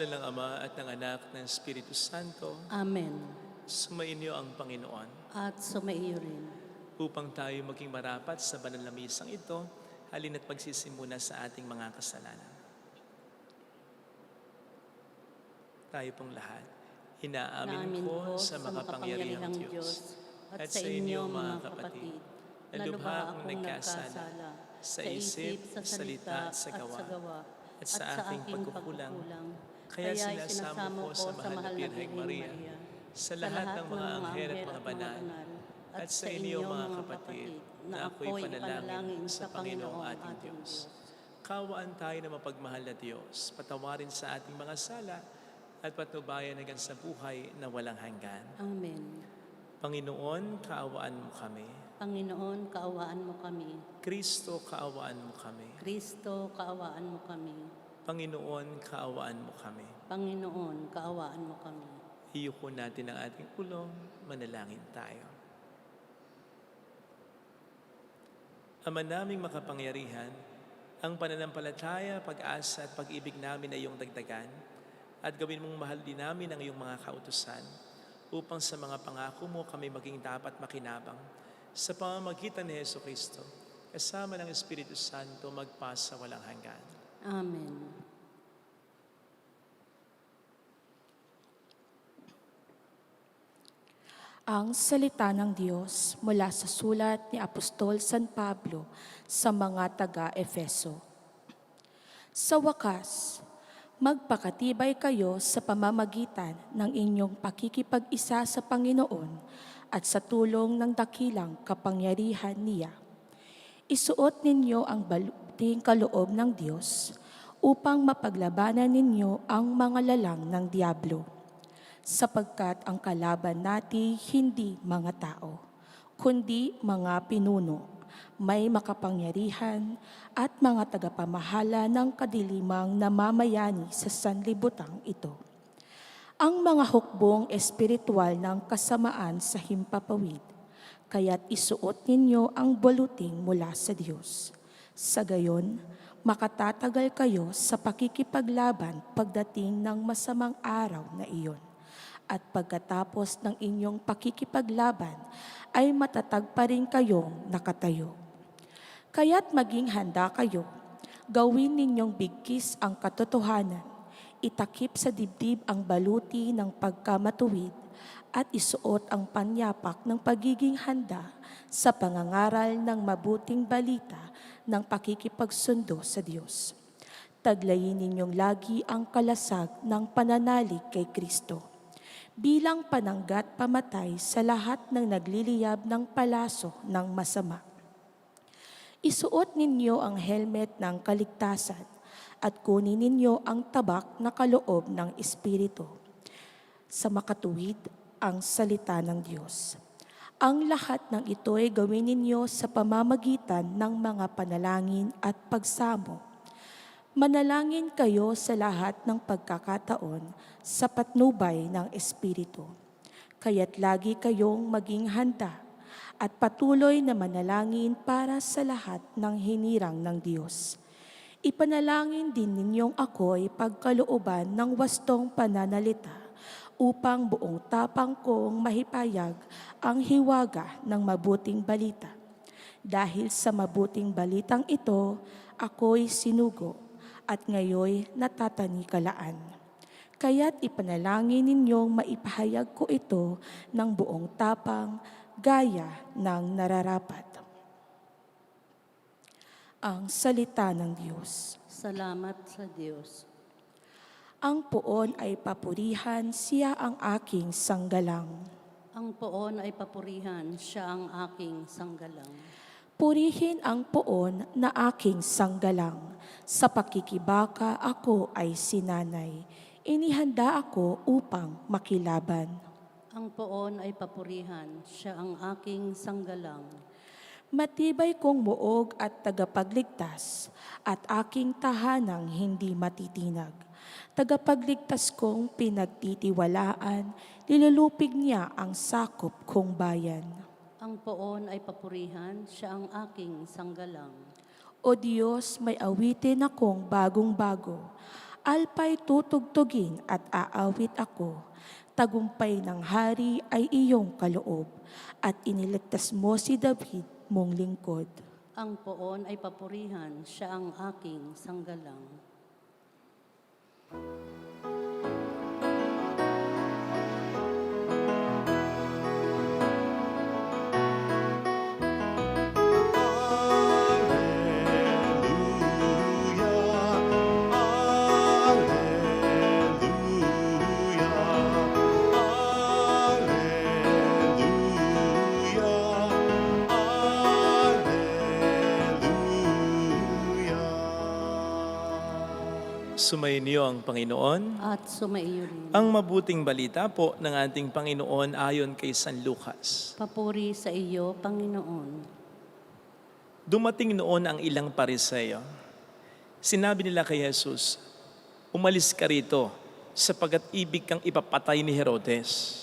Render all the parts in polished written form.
ngalan ng Ama at ng Anak at ng Espiritu Santo, Amen. sumainyo ang Panginoon. At sumaiyo rin. Upang tayo maging marapat sa banal na misang ito, halina't magsisimula sa ating mga kasalanan. Tayo pong lahat, inaamin ko sa makapangyarihang Diyos at sa inyo mga kapatid, na lubha akong nagkasala sa isip, sa salita at sa gawa, at sa aking pagkukulang. Kaya sinasamo ko sa mahal na Birheng Maria, sa lahat ng mga anghel at mga banal, at sa inyo mga kapatid, na ako'y panalangin sa Panginoong ating Diyos. Kaawaan tayo na mapagmahal na Diyos, patawarin sa ating mga sala, at patnubayan hanggang sa buhay na walang hanggan. Amen. Panginoon, kaawaan mo kami. Panginoon, kaawaan mo kami. Kristo, kaawaan mo kami. Kristo, kaawaan mo kami. Panginoon, kaawaan mo kami. Panginoon, kaawaan mo kami. Iyuko natin ang ating ulong, manalangin tayo. Ama naming makapangyarihan, ang pananampalataya, pag-asa at pag-ibig namin ay iyong dagdagan, at gawin mong mahal din namin ang iyong mga kautusan, upang sa mga pangako mo kami maging dapat makinabang sa pamamagitan ni Jesucristo, kasama ng Espiritu Santo magpasa walang hanggan. Amen. Ang salita ng Diyos mula sa sulat ni Apostol San Pablo sa mga taga-Efeso. Sa wakas, magpakatibay kayo sa pamamagitan ng inyong pakikipag-isa sa Panginoon at sa tulong ng dakilang kapangyarihan niya. Isuot ninyo ang baluting kaloob ng Diyos upang mapaglabanan ninyo ang mga lalang ng Diablo. Sapagkat ang kalaban natin hindi mga tao, kundi mga pinuno, may makapangyarihan at mga tagapamahala ng kadilimang namamayani sa sanlibutang ito. Ang mga hukbong espiritual ng kasamaan sa himpapawid, kaya't isuot ninyo ang baluting mula sa Diyos. Sa gayon, makatatagal kayo sa pakikipaglaban pagdating ng masamang araw na iyon. At pagkatapos ng inyong pakikipaglaban, ay matatag pa rin kayong nakatayo. Kaya't maging handa kayo, gawin ninyong bigkis ang katotohanan, itakip sa dibdib ang baluti ng pagkamatuwid, at isuot ang panyapak ng pagiging handa sa pangangaral ng mabuting balita ng pakikipagsundo sa Diyos. Taglayin ninyong lagi ang kalasag ng pananalig kay Kristo, bilang pananggat pamatay sa lahat ng nagliliyab ng palaso ng masama. Isuot ninyo ang helmet ng kaligtasan at kunin ninyo ang tabak na kaloob ng Espiritu. Sa makatuwid, ang salita ng Diyos. Ang lahat ng ito ay gawin ninyo sa pamamagitan ng mga panalangin at pagsamo. Manalangin kayo sa lahat ng pagkakataon sa patnubay ng Espiritu. Kaya't lagi kayong maging handa at patuloy na manalangin para sa lahat ng hinirang ng Diyos. Ipanalangin din ninyong ako'y pagkalooban ng wastong pananalita upang buong tapang kong mahipayag ang hiwaga ng mabuting balita. Dahil sa mabuting balitang ito, ako'y sinugo at ngayoy natatanikalaan. Kaya't ipanalangin ninyong maipahayag ko ito ng buong tapang, gaya ng nararapat. Ang salita ng Diyos. Salamat sa Diyos. Ang poon ay papurihan, siya ang aking sanggalang. Ang poon ay papurihan, siya ang aking sanggalang. Purihin ang poon na aking sanggalang. Sa pakikibaka ako ay sinanay. Inihanda ako upang makilaban. Ang poon ay papurihan, siya ang aking sanggalang. Matibay kong muog at tagapagligtas, at aking tahanang hindi matitinag. Tagapagligtas kong pinagtitiwalaan, nilulupig niya ang sakop kong bayan. Ang poon ay papurihan, siya ang aking sanggalang. O Diyos, may awitin akong bagong-bago, Alpa'y tutugtugin at aawit ako. Tagumpay ng hari ay iyong kaloob, at iniligtas mo si David mong lingkod. Ang poon ay papurihan, siya ang aking sanggalang. Sumainyo ang Panginoon. At sumaiyo rin. Ang mabuting balita po ng ating Panginoon ayon kay San Lucas. Papuri sa iyo, Panginoon. Dumating noon ang ilang Pariseo. Sinabi nila kay Jesus, "Umalis ka rito, sapagkat ibig kang ipapatay ni Herodes."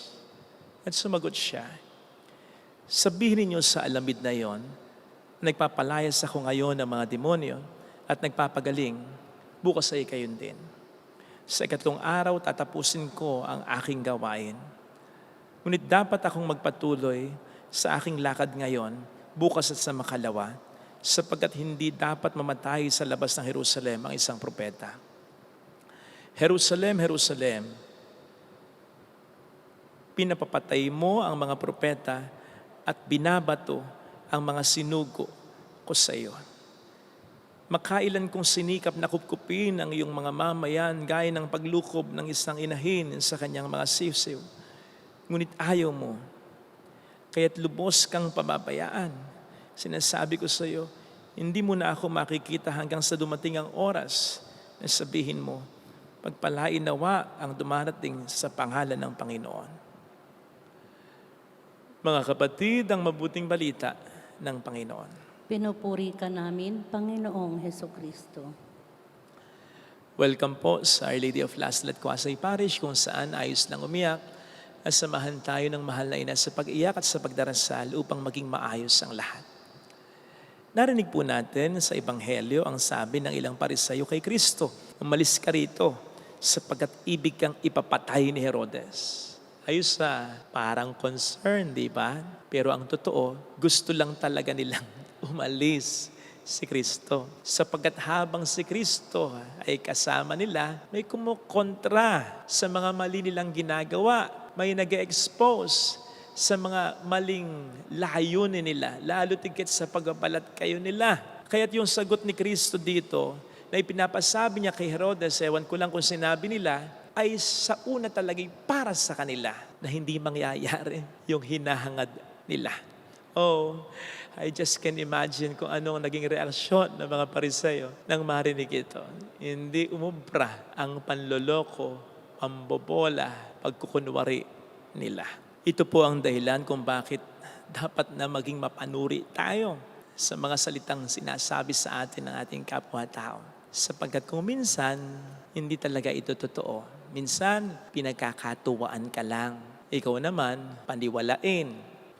At sumagot siya, "Sabihin ninyo sa alamid na yon, nagpapalayas ako ngayon ng mga demonyo at nagpapagaling, bukas ay kayon din. Sa ikatlong araw, tatapusin ko ang aking gawain. Ngunit dapat akong magpatuloy sa aking lakad ngayon, bukas at sa makalawa, sapagkat hindi dapat mamatay sa labas ng Jerusalem ang isang propeta. Jerusalem, Jerusalem, pinapapatay mo ang mga propeta at binabato ang mga sinugo ko sa iyo. Makailan kong sinikap na kupkupin ang iyong mga mamayan gaya ng paglukob ng isang inahin sa kanyang mga siwsiw. Ngunit ayaw mo, kaya't lubos kang pababayaan. Sinasabi ko sa iyo, hindi mo na ako makikita hanggang sa dumating ang oras na sabihin mo, pagpalain nawa ang dumarating sa pangalan ng Panginoon." Mga kapatid, ang mabuting balita ng Panginoon. Pinupuri ka namin, Panginoong Hesukristo. Welcome po sa Our Lady of Laslet Quasay Parish, kung saan ayos lang umiyak at samahan tayo ng mahal na ina sa pag-iyak at sa pagdarasal upang maging maayos ang lahat. Narinig po natin sa Ebanghelyo ang sabi ng ilang Pariseo kay Kristo, "Umalis ka rito sapagkat ibig kang ipapatay ni Herodes." Ayos parang concern, di ba? Pero ang totoo, gusto lang talaga nilang umalis si Kristo. Sapagkat habang si Kristo ay kasama nila, may kumukontra sa mga mali nilang ginagawa. May nag-expose sa mga maling layunin nila, lalo tigit sa pagbabalat kayo nila. Kaya't yung sagot ni Kristo dito, na ipinapasabi niya kay Herodes, ewan ko lang kung sinabi nila, ay sa una talagay para sa kanila na hindi mangyayari yung hinahangad nila. Oh, I just can imagine kung anong naging reaksyon ng mga Pariseo nang marinig ito. Hindi umubra ang panloloko, pambobola, pagkukunwari nila. Ito po ang dahilan kung bakit dapat na maging mapanuri tayo sa mga salitang sinasabi sa atin ng ating kapwa-tao. Sapagkat kung minsan, hindi talaga ito totoo. Minsan, pinagkakatuwaan ka lang. Ikaw naman, paniwalain.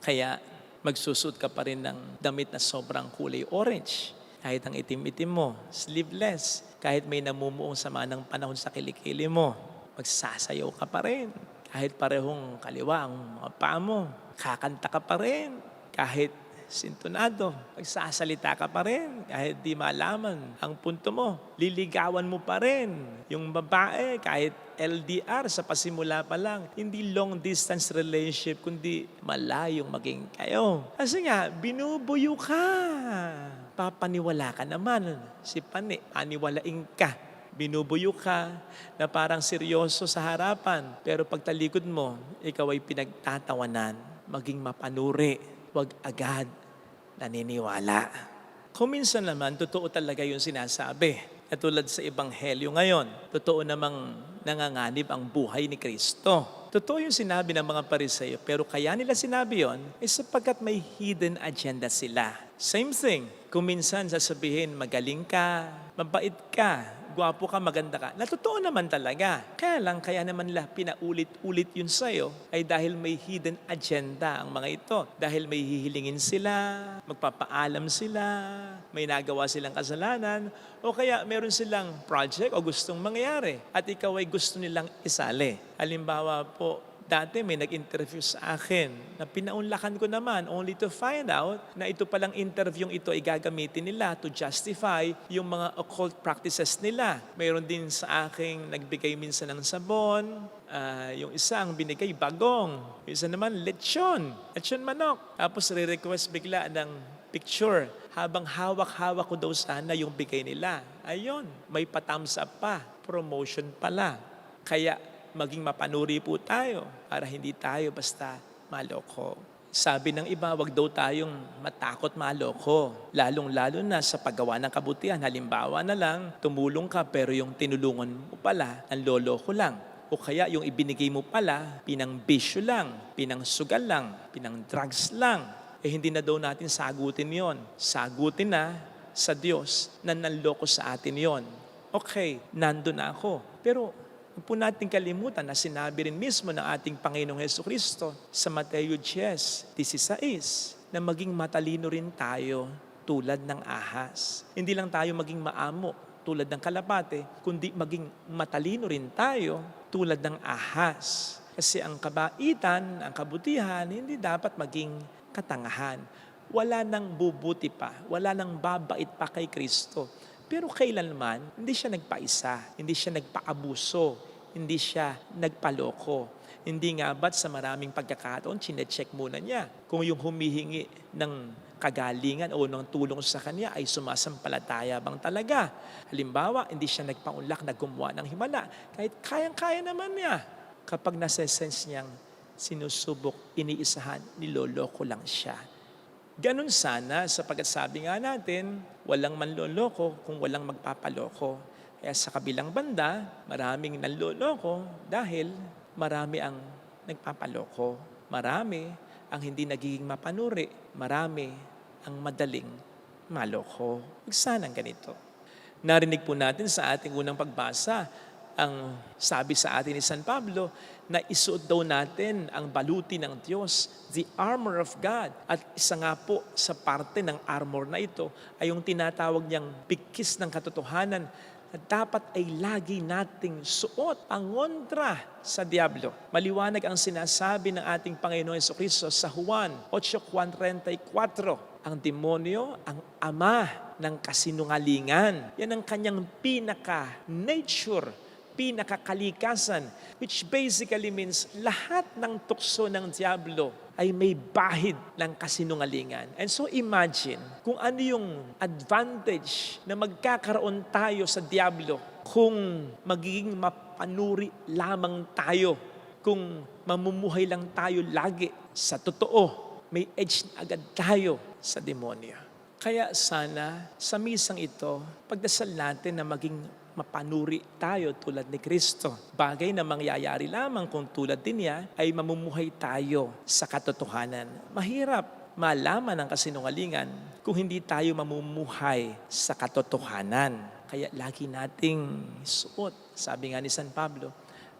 Kaya, magsusot ka pa rin ng damit na sobrang kulay orange. Kahit ang itim-itim mo, sleeveless. Kahit may namumuong sama ng panahon sa kilikili mo, magsasayaw ka pa rin. Kahit parehong kaliwa ang mga paa mo, kakanta ka pa rin. Kahit sintonado, magsasalita ka pa rin. Kahit di malaman ang punto mo, liligawan mo pa rin. Yung babae, kahit LDR sa pasimula pa lang, hindi long distance relationship, kundi malayong maging kayo. Kasi nga, binubuyo ka. Papaniwala ka naman. Si Pani, paniwalain ka. Binubuyo ka na parang seryoso sa harapan. Pero pagtalikod mo, ikaw ay pinagtatawanan. Maging mapanuri. Huwag agad naniniwala. Kung minsan naman, totoo talaga yung sinasabi. Katulad sa Ebanghelyo ngayon, totoo namang nanganganib ang buhay ni Kristo. Totoo yung sinabi ng mga Pariseo, pero kaya nila sinabi yon ay sapagkat may hidden agenda sila. Same thing, kung minsan sasabihin, magaling ka, mabait ka, gwapo ka, maganda ka. Natotoo naman talaga. Kaya naman nila pinaulit-ulit yun sa'yo ay dahil may hidden agenda ang mga ito. Dahil may hihilingin sila, magpapaalam sila, may nagawa silang kasalanan, o kaya meron silang project o gustong mangyari at ikaw ay gusto nilang isali. Halimbawa po, dati may nag-interview sa akin na pinaunlakan ko naman only to find out na ito palang interviewing ito ay gagamitin nila to justify yung mga occult practices nila. Mayroon din sa akin nagbigay minsan ng sabon, yung isang binigay bagong, yung isa naman lechon manok. Tapos re-request bigla ng picture habang hawak-hawak ko daw sana yung bigay nila. Ayun, may pa-thumbs up pa, promotion pala. Kaya maging mapanuri po tayo para hindi tayo basta maloko. Sabi ng iba, wag daw tayong matakot maloko. Lalong-lalo na sa paggawa ng kabutihan. Halimbawa na lang, tumulong ka pero yung tinulungan mo pala, ang loloko lang. O kaya yung ibinigay mo pala, pinang bisyo lang, pinang sugal lang, pinang drugs lang. Hindi na daw natin sagutin yon. Sagutin na sa Diyos na nanloko sa atin yon. Okay, nandun na ako. Pero huwag po natin kalimutan na sinabi rin mismo ng ating Panginoong Hesukristo sa Mateo 10:16 na maging matalino rin tayo tulad ng ahas. Hindi lang tayo maging maamo tulad ng kalapate, kundi maging matalino rin tayo tulad ng ahas. Kasi ang kabaitan, ang kabutihan, hindi dapat maging katangahan. Wala nang bubuti pa, wala nang babait pa kay Kristo. Pero kailanman, hindi siya nagpaisa, hindi siya nagpaabuso, hindi siya nagpaloko. Hindi nga ba't sa maraming pagkakataon, chinecheck muna niya kung yung humihingi ng kagalingan o ng tulong sa kanya ay sumasampalataya bang talaga. Halimbawa, hindi siya nagpaunlak na gumawa ng himala, kahit kayang-kaya naman niya. Kapag nasa-sense niyang sinusubok, iniisahan, niloloko lang siya. Ganun sana sapagkat sabi nga natin, walang manloloko kung walang magpapaloko. Kaya sa kabilang banda, maraming nanloloko dahil marami ang nagpapaloko. Marami ang hindi nagiging mapanuri. Marami ang madaling maloko. Huwag sanang ganito. Narinig po natin sa ating unang pagbasa, ang sabi sa atin ni San Pablo na isuot daw natin ang baluti ng Diyos, the armor of God. At isa nga po sa parte ng armor na ito ay yung tinatawag niyang bigkis ng katotohanan na dapat ay lagi nating suot pangontra sa diablo. Maliwanag ang sinasabi ng ating Panginoon Jesucristo sa Juan 8:34. Ang demonyo, ang ama ng kasinungalingan. Yan ang kanyang pinaka-nature, pinakakalikasan, which basically means lahat ng tukso ng diablo ay may bahid ng kasinungalingan. And so imagine kung ano yung advantage na magkakaroon tayo sa diablo kung magiging mapanuri lamang tayo, kung mamumuhay lang tayo lagi sa totoo, may edge na agad tayo sa demonyo. Kaya sana sa misang ito, pagdasal natin na maging mapanuri tayo tulad ni Kristo. Bagay na mangyayari lamang kung tulad din niya ay mamumuhay tayo sa katotohanan. Mahirap malaman ang kasinungalingan kung hindi tayo mamumuhay sa katotohanan. Kaya lagi nating suot, sabi nga ni San Pablo,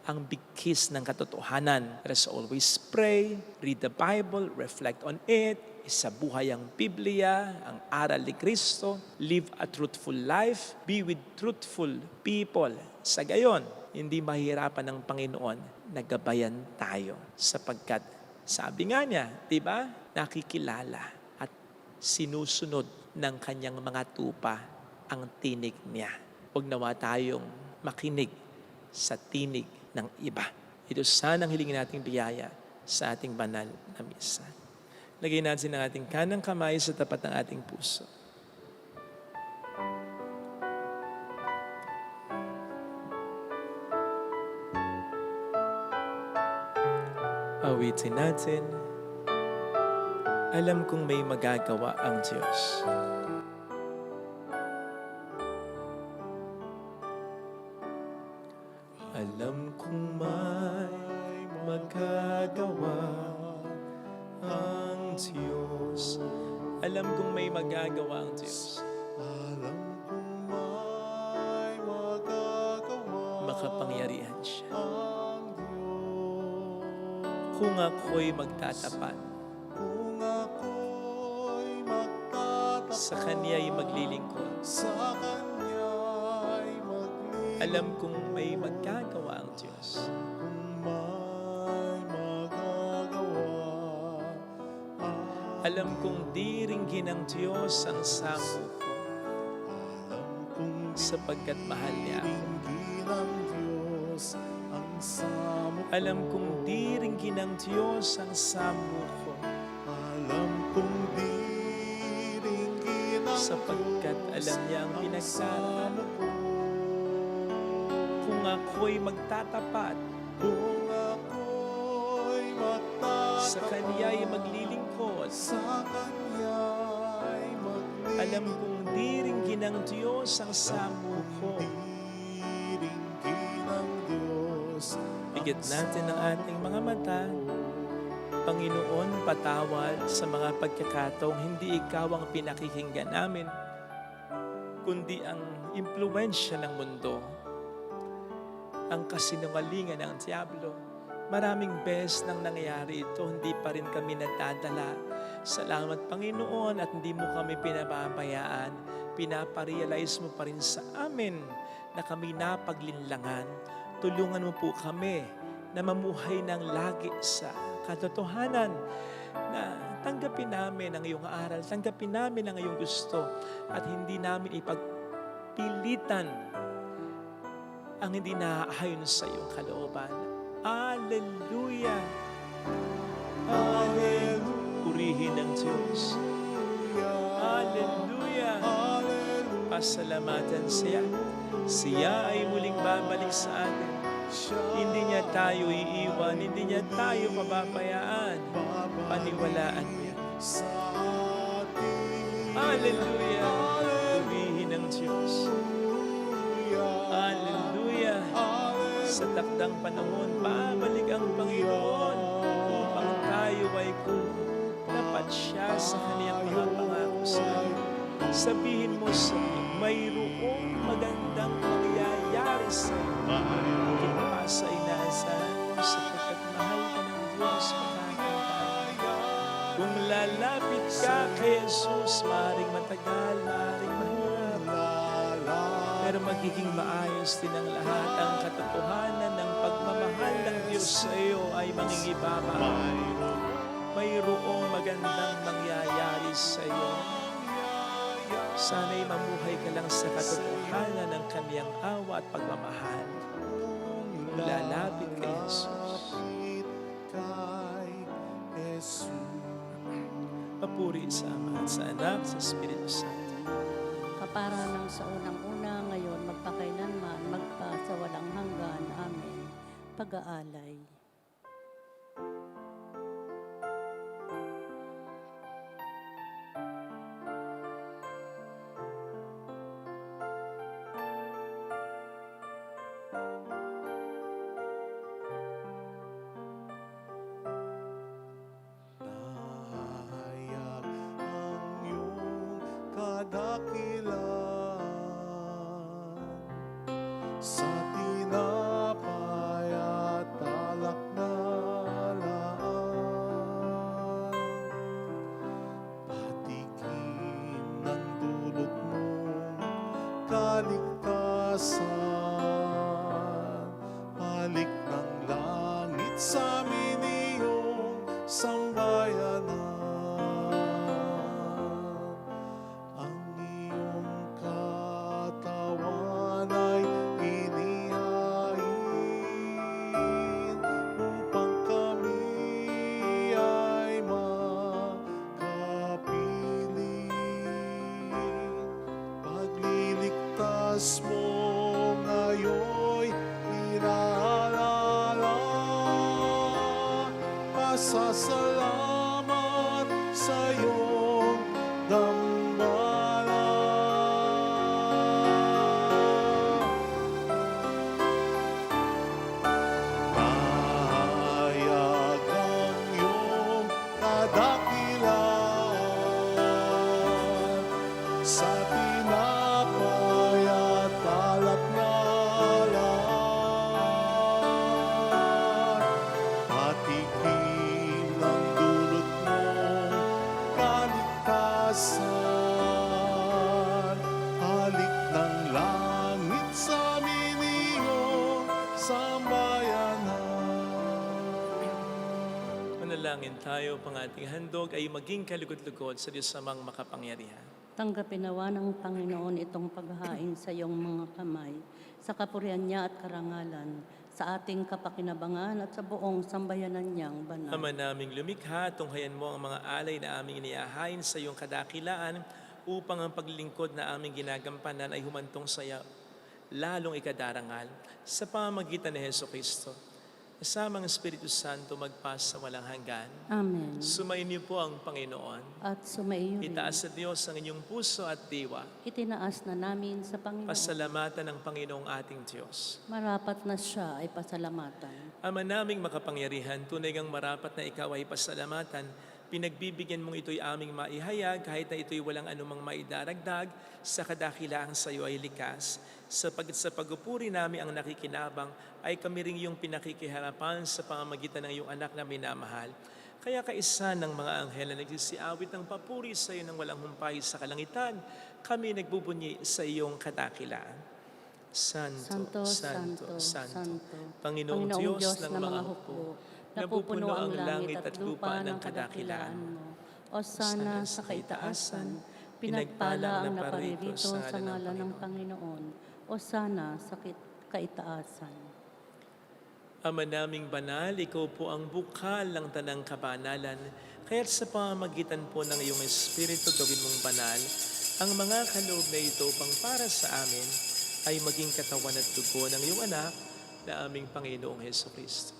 ang bigkis ng katotohanan. Let us always pray, read the Bible, reflect on it, sa buhay ang Biblia, ang aral ni Kristo, live a truthful life, be with truthful people. Sa gayon, hindi mahirapan ng Panginoon na gabayan tayo sapagkat sabi nga niya, di ba, nakikilala at sinusunod ng kanyang mga tupa ang tinig niya. Huwag nawa tayong makinig sa tinig ng iba. Ito sanang hilingin nating biyaya sa ating banal na misa. Lagay natin ang ating kanang kamay sa tapat ng ating puso. Awitin natin, alam kong may magagawa ang Diyos. Alam kong may magagawa ang Diyos. Alam kong may magagawa ang Diyos. Alam kong may magagawa kung ako'y magtatapat, kung ako'y magtatapat, sa Kanya'y maglilingkod. sa Kanya'y maglilingkod, Alam kong may magagawa ang Diyos. kung may magagawa. Alam kong diringgin ng Diyos ang sampo ko, Alam kong sapagkat mahal niya ako. diringgin ng Diyos ang samo ko. Alam kong diringgin ng Diyos ang sampo ko, Alam kong diringgin ng sapagkat Diyos alam niya ang ang pinagdaraanan. samo ko. Kung ako'y magtatapat, Kung ako'y magtatapat, sa Kanya'y maglilingkod. sa Kanya'y maglilingkod, Alam kong diringgin ng Diyos ang sampo ko. diringgin ng Diyos ang Bigyan natin ang ating mga mata. Panginoon, patawad sa mga pagkakataong hindi Ikaw ang pinakikinggan namin, kundi ang impluwensya ng mundo, ang kasinungalingan ng Diablo. Maraming beses nang nangyayari ito, hindi pa rin kami nadadala. Salamat, Panginoon, at hindi mo kami pinababayaan. Pinaparealize mo pa rin sa amin na kami napaglinlangan. Tulungan mo po kami na mamuhay ng lagi sa katotohanan, na tanggapin namin ang iyong aral, tanggapin namin ang iyong gusto, at hindi namin ipagpilitan ang hindi naaayon sa iyong kalooban. Alleluia! Alleluia! Purihin ang Diyos. Alleluia! Pasalamatan siya. Siya ay muling babalik sa atin. Hindi niya tayo iiwan, hindi niya tayo pababayaan. Paniwalaan mo yan. Alleluia! Purihin ang Diyos. Alleluia! Sa takdang panahon, babalik ang Panginoon upang tayo ay tapat siya sa kaniyang mga pangako sa atin. Sabihin mo sa iyo, mayroong magandang mangyayari sa iyo. Ipasa inaasahan mo sapagkat mahal ka ng Diyos, makakapal. Kung lalapit ka kay Jesus, maaaring matagal, maaaring mahirap, pero magiging maayos din ang lahat. Ang katotohanan ng pagmamahal ng Diyos sa iyo ay mangingibaba. Mayroong magandang mangyayari sa iyo. Sana'y mamuhay ka lang sa katotohanan ng Kaniyang awa at pagmamahal. Lalapit kay Jesus. Papuri sa Ama at sa Anak, sa Espiritu Santo. Kapara ng sa unang-una, ngayon, magpakailanman, magpa sa walang hanggan. Amen. Pag-aalay. Nahayag ang iyong kadakilan sa tinapay at alak na laan. Patikim ng dulot mong kaligtasan, halik ng langit sa amin iyong sambayanan. Ang iyong katawan ay inihain upang kami ay makapiling. Pagliligtas mo ngayon inaalala, pasasalamat sa iyong dambana. Nahayag ang iyong kadakilan sa tinapay at alak na laan. Patikim Manalangin tayo, pang ating handog ay maging kalugod-lugod sa Diyos amang makapangyarihan. Tanggapin nawa ng Panginoon itong paghahain sa iyong mga kamay, sa kapurihan niya at karangalan, sa ating kapakinabangan at sa buong sambayanan niyang banal. Ama naming lumikha, tunghayan mo ang mga alay na aming iniahain sa iyong kadakilaan upang ang paglilingkod na aming ginagampanan ay humantong sa iyo, lalong ikadarangal sa pamamagitan ni Jesucristo. Kasamang Espiritu Santo magpas sa walang hanggan. Amen. Sumainyo po ang Panginoon. At sumaiyo rin. Itaas sa Diyos ang inyong puso at diwa. Itinaas na namin sa Panginoon. Pasalamatan ng Panginoong ating Diyos. Marapat na siya ay pasalamatan. Ama naming makapangyarihan, tunay ngang marapat na ikaw ay pasalamatan. Pinagbibigyan mong ito'y aming maihayag kahit na ito'y walang anumang maidaragdag sa kadakilaang sa iyo ay likas. Sa pagupuri namin ang nakikinabang ay kami ring iyong pinakikiharapan sa pamamagitan ng iyong anak na minamahal. Kaya kaisa ng mga anghel na nagsisiawit ng papuri sa iyo ng walang humpay sa kalangitan, kami nagbubunyi sa iyong kadakilaan. Santo, Santo, Santo, Panginoong Diyos ng mga hukbo, napupuno ang langit at lupa ng kadakilaan mo. O sana sa kaitaasan, pinagpala ang naparirito sa ngalan ng Panginoon. O sana sa kaitaasan. Ama naming banal, ikaw po ang bukal ng tanang kabanalan, kaya't sa pamamagitan po ng iyong Espiritu gawin mong banal, ang mga kaloob na ito pang para sa amin ay maging katawan at dugo ng iyong anak na aming Panginoong Jesucristo.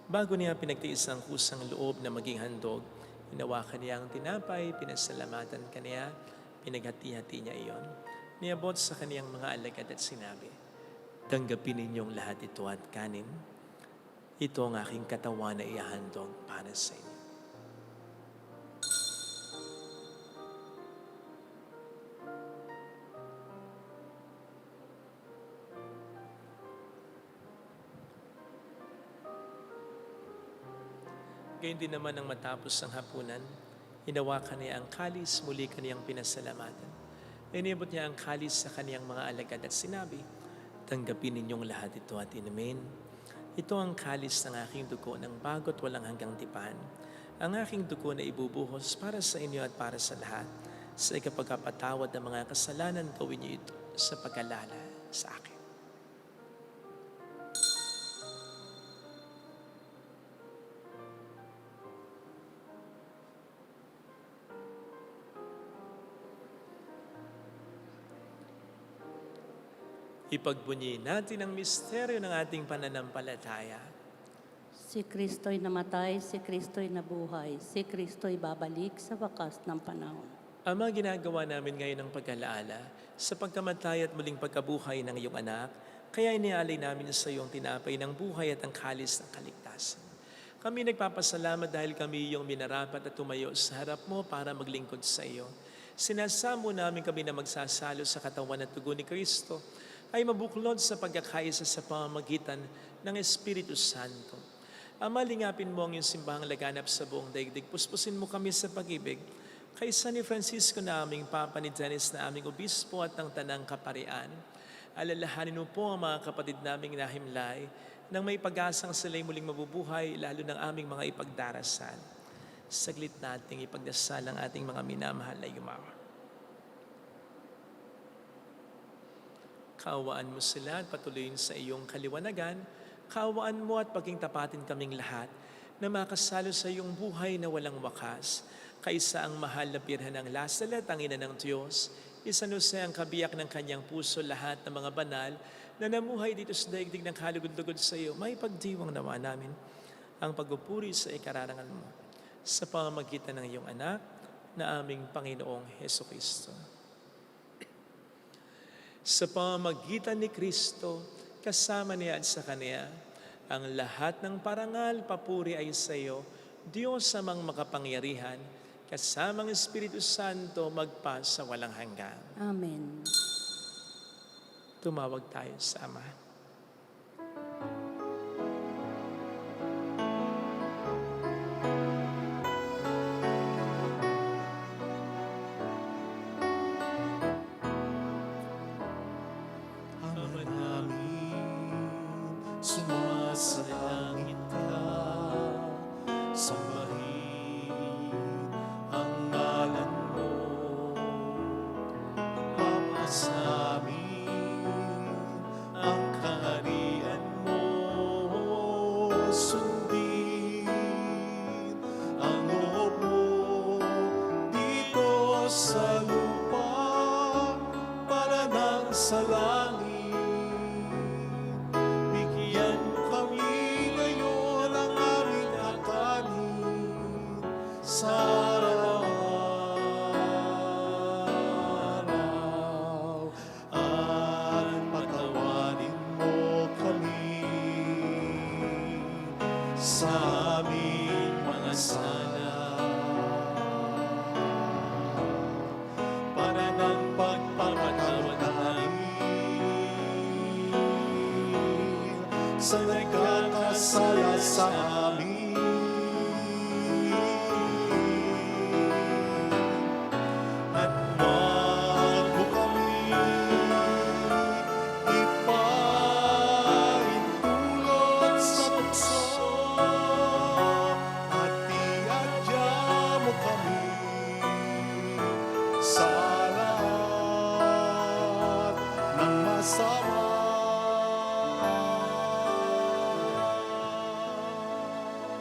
Bago niya pinagtiis ang kusang loob na maging handog, hinawakan niya ang tinapay, pinasalamatan kaniya, pinaghati-hati niya iyon. Niabot sa kaniyang mga alagad at sinabi, tanggapin ninyong lahat ito at kanin. Ito ang aking katawan na ihahandog para sa inyo. Gayun din naman ang matapos ang hapunan, hinawakan niya ang kalis, muli kaniyang pinasalamatan. Inibot niya ang kalis sa kaniyang mga alagad at sinabi, tanggapin ninyong lahat ito at inumin. Ito ang kalis ng aking dugo ng bago't walang hanggang tipan. Ang aking dugo na ibubuhos para sa inyo at para sa lahat. Sa ikapagkapatawad ng mga kasalanan, gawin niyo ito sa pag-alala sa akin. Ipagbunyi natin ang misteryo ng ating pananampalataya. Si Kristo'y namatay, si Kristo'y nabuhay, si Kristo'y babalik sa wakas ng panahon. Ama, ginagawa namin ngayon ang pag-alaala sa pagkamatay at muling pagkabuhay ng iyong anak, kaya inialay namin sa iyong tinapay ng buhay at ang kalis ng kaligtasan. Kami nagpapasalamat dahil kami iyong minarapat at tumayo sa harap mo para maglingkod sa iyo. Sinasamo namin kami na magsasalo sa katawan at dugo ni Kristo, ay mabuklod sa pagkakaisa sa pamamagitan ng Espiritu Santo. Ama, lingapin mo ang iyong simbahang laganap sa buong daigdig. Puspusin mo kami sa pag-ibig. Kaisa ni Francisco na aming Papa, ni Dennis na aming Obispo at ng Tanang Kaparian. Alalahanin mo po ang mga kapatid naming nahimlay nang may pag-asang sila'y muling mabubuhay, lalo ng aming mga ipagdarasal. Saglit nating ipagdasal ang ating mga minamahal na yumawa. Kaawaan mo sila at patuloyin sa iyong kaliwanagan. Kaawaan mo at paging tapatin kaming lahat na makasalo sa iyong buhay na walang wakas. Kaisa ang mahal na birhen ng Lazaret, ang ina ng Diyos. Isanuse ang kabiyak ng kanyang puso lahat ng mga banal na namuhay dito sa daigdig ng kalugod-lugod sa iyo. May pagdiwang nawa namin ang pagpupuri sa ikararangal mo sa pamamagitan ng iyong anak na aming Panginoong Jesucristo. Sa pamamagitan ni Kristo, kasama niya at sa Kanya, ang lahat ng parangal, papuri ay sa iyo, Diyos amang makapangyarihan, kasamang Espiritu Santo, magpa sa walang hanggan. Amen. Tumawag tayo sa Ama. Ama namin, sumasalangit ka, sambahin sundin ang loob mo dito sa lupa para nang sa langit. Bigyan mo kami ngayon ang aming kakanin sa araw-araw at patawarin mo kami sa aming mga sala para ng pagpapatawad namin sa nagkakasala sa amin. At wag mo kami ipaintulot sa tukso at iadya mo kami sa lahat ng masama.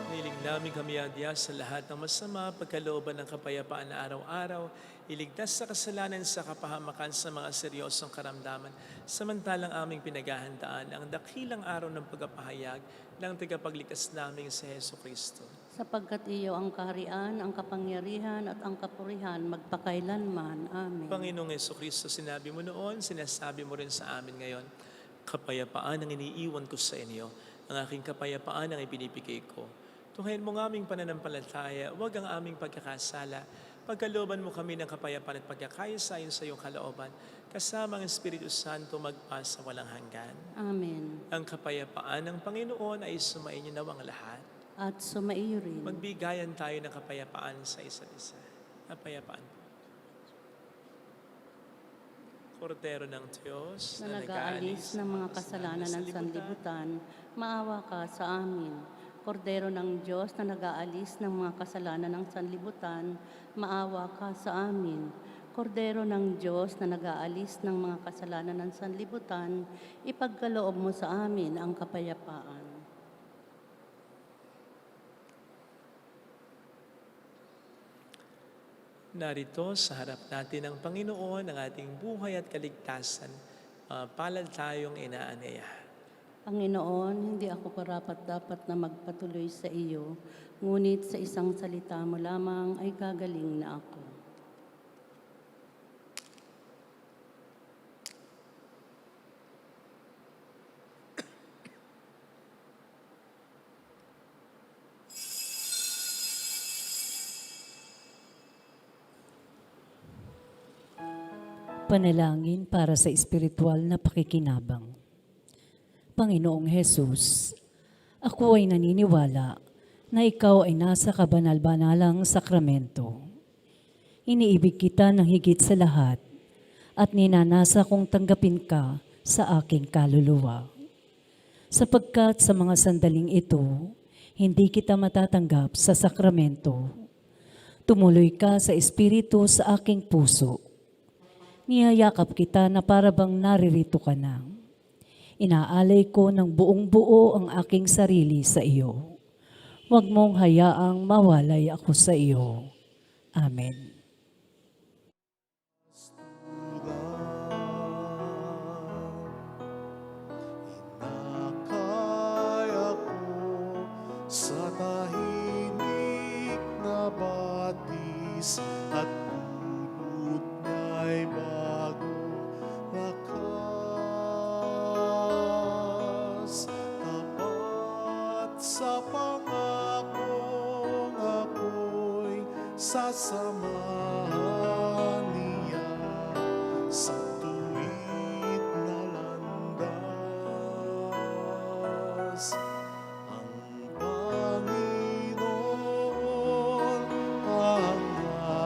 Niling namin kami adya sa lahat ng masama, pagkalooban ng kapayapaan na araw-araw, iligtas sa kasalanan sa kapahamakan sa mga seryosong karamdaman, samantalang aming pinaghahandaan ang dakilang araw ng pagpapahayag ng tagapagligtas naming si Heso Kristo. Sapagkat iyo ang kaharian, ang kapangyarihan at ang kapurihan magpakailanman. Amen. Panginoong Heso Kristo, sinabi mo noon, sinasabi mo rin sa amin ngayon, kapayapaan ang iniiwan ko sa inyo, ang aking kapayapaan ang ibinibigay ko. Tunghayin mo ng aming pananampalataya, huwag ang aming pagkakasala. Pagkalooban mo kami ng kapayapaan at pagkakaysa ayon sa iyong kalooban, kasama ang Espiritu Santo magpasa walang hanggan. Amen. Ang kapayapaan ng Panginoon ay sumainyo nawang lahat. At sumaiyo rin. Magbigayan tayo ng kapayapaan sa isa't isa. Kapayapaan po. Kordero ng Diyos Na nag-aalis ng mga kasalanan ng sanlibutan, maawa ka sa amin. Kordero ng Diyos na nag-aalis ng mga kasalanan ng sanlibutan, maawa ka sa amin. Kordero ng Diyos na nag-aalis ng mga kasalanan ng sanlibutan, ipagkaloob mo sa amin ang kapayapaan. Narito sa harap natin ng Panginoon ang ating buhay at kaligtasan. Palad tayong inaanyayahan. Panginoon, hindi ako karapat-dapat na magpatuloy sa iyo, ngunit sa isang salita mo lamang ay gagaling na ako. Panalangin para sa espiritual na pakikinabang. Panginoong Hesus, ako ay naniniwala na ikaw ay nasa kabanal-banalang sakramento. Iniibig kita ng higit sa lahat at ninanasa kong tanggapin ka sa aking kaluluwa. Sapagkat sa mga sandaling ito, hindi kita matatanggap sa sakramento. Tumuloy ka sa espiritu sa aking puso. Niyayakap kita na parabang naririto ka na. Inaalay ko ng buong buo ang aking sarili sa iyo. Huwag mong hayaang mawalay ako sa iyo. Amen. Inakay ako sa tahimik na batis at dulot niya'y bagong lakas. Tapat sa pangakong ako'y sasamahan niya sa tuwid na landas. Ang Panginoon ang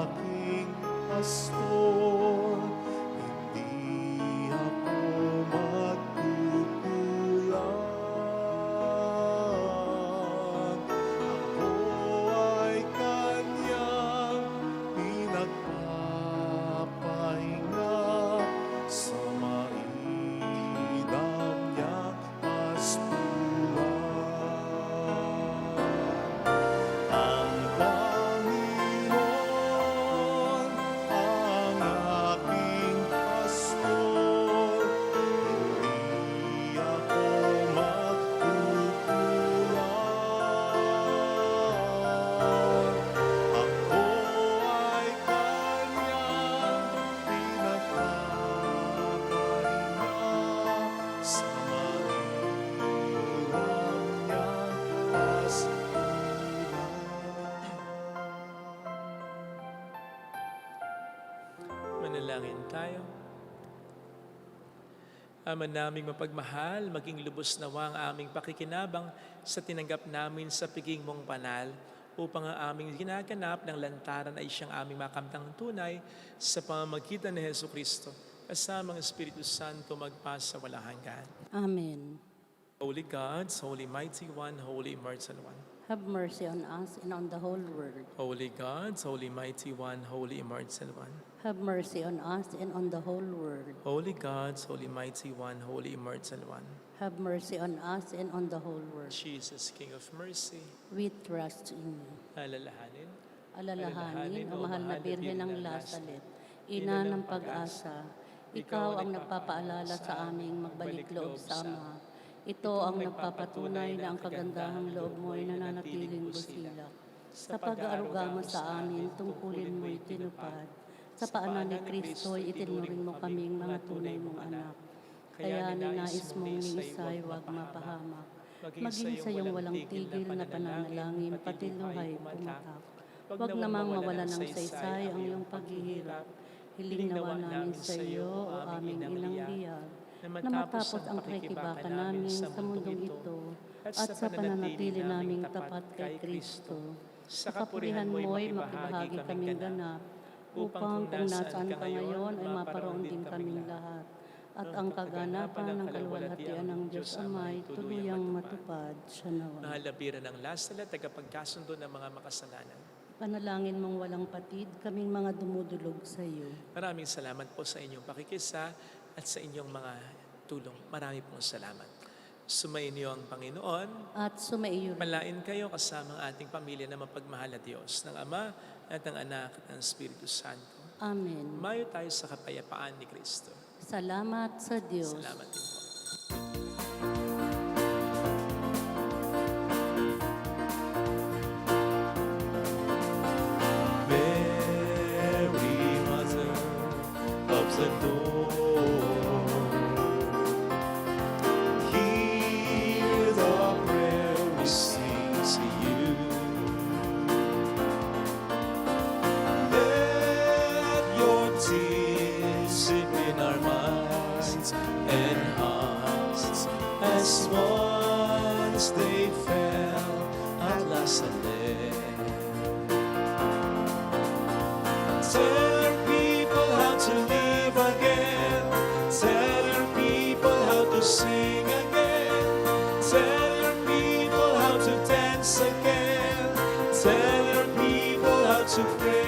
aking pastor, hindi ako magkukulang. Ako ay kanyang pinagpapala. Manalangin tayo. Ama naming mapagmahal, maging lubos nawa ang aming pakikinabang sa tinanggap namin sa piging mong banal upang ang aming ginaganap ng lantaran ay siyang aming makamtang tunay sa pamamagitan ni Hesu Kristo kasama ang Espiritu Santo magpas sa walang hanggan. Amen. Holy God, Holy Mighty One, Holy Immortal One. Have mercy on us and on the whole world. Holy God, Holy Mighty One, Holy Immortal One. Have mercy on us and on the whole world. Holy God, Holy Mighty One, Holy Immortal One. Have mercy on us and on the whole world. Jesus, King of Mercy, We trust in you. alalahanin. Alalahanin, o mahal na Birhen ng Lasalet, ina ng pag-asa, ikaw ang nagpapaalala sa aming magbalik loob sa Ama. Ito ang nagpapatunay na ang kagandahang loob mo ay nananatiling busilak. Sa pag-aaruga mo sa amin, tungkulin mo'y tinupad. Sa paanan ni Kristo'y itinuring mo kaming mga tunay mong anak. Kaya ninais mong mingisay huwag mapahamak. Maging sa iyong walang tigil na pananalangin, pati luhay pumatak. Huwag namang mawala ng saysay ang iyong paghihirap. Hiling nawa namin sa iyo, o aming inang biyag, na matapos ang pakikibaka namin sa mundong ito at sa pananatili naming tapat kay Kristo. Sa kapurihan mo'y makibahagi kaming ganap, upang kung nasaan ka ngayon ay maparoon din kaming lahat. At ang kaganapan ng kaluwalhatian ng Diyos Amay tuluyang matupad siya nawa. Mahal na Birhen ng Lasalet, tagapagkasundo ng mga makasalanan. Panalangin mong walang patid, kaming mga dumudulog sa iyo. Maraming salamat po sa inyong pakikisa at sa inyong mga tulong. Marami pong salamat. Sumainyo ang Panginoon. At sumaiyo rin. Palain kayo kasama ang ating pamilya na mapagmahal na Diyos, ng Ama at ng Anak at ng Espiritu Santo. Amen. Mayo tayo sa kapayapaan ni Kristo. Salamat sa Diyos. Salamat din po. Mary, Mother of the Lord, hear the prayer we sing to you. Let your tears sit in our minds and hearts as once they fell at Lasalet. Tell your people how to live again. Tell your people how to sing again. Tell your people how to dance again. Tell your people how to pray